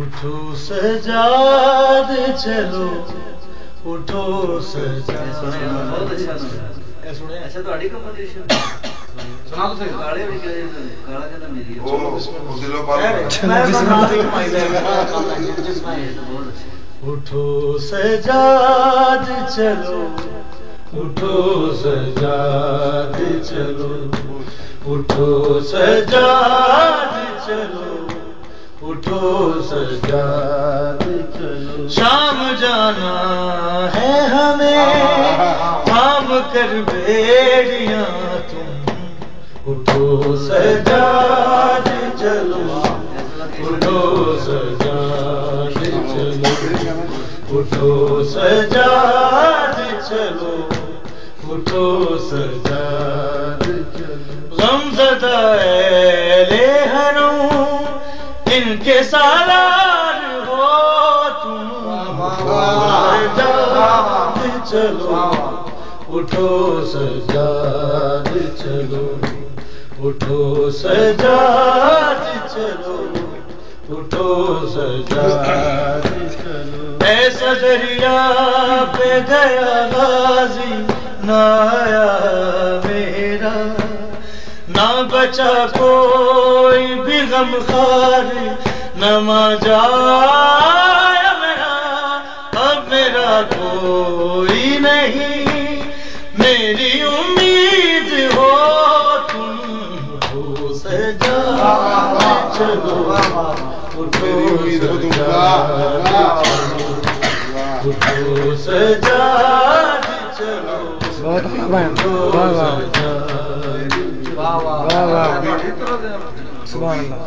اٹھو سجاد چلو اٹھو سجاد اچھا تہاڈی کمپوزیشن سنا تو صحیح گاڑے بھی کہ گاڑا کہنا میری ہے اٹھو سجاد چلو اٹھو سجاد چلو اٹھو سجاد چلو اٹھو سجاد چلو شام جانا ہے ہمیں تھام کر بیڑیاں تم اٹھو سجاد چلو اٹھو سجاد چلو اٹھو سجاد چلو اٹھو سجاد چلو غم زدہ اہل حرم ان کے سالار ہو تم سجاد چلو اٹھو سجاد چلو اٹھو سجاد چلو اٹھو سجاد چلو ایسا دریا پہ گیا غازی نہ آیا میرا نہ بچا کوئی بھی غمخوار نہ ماں جایا میرا اب میرا کوئی نہیں میری امید ہو تم اٹھو سجاد چلو اٹھو سجاد چلو سبحان اللہ.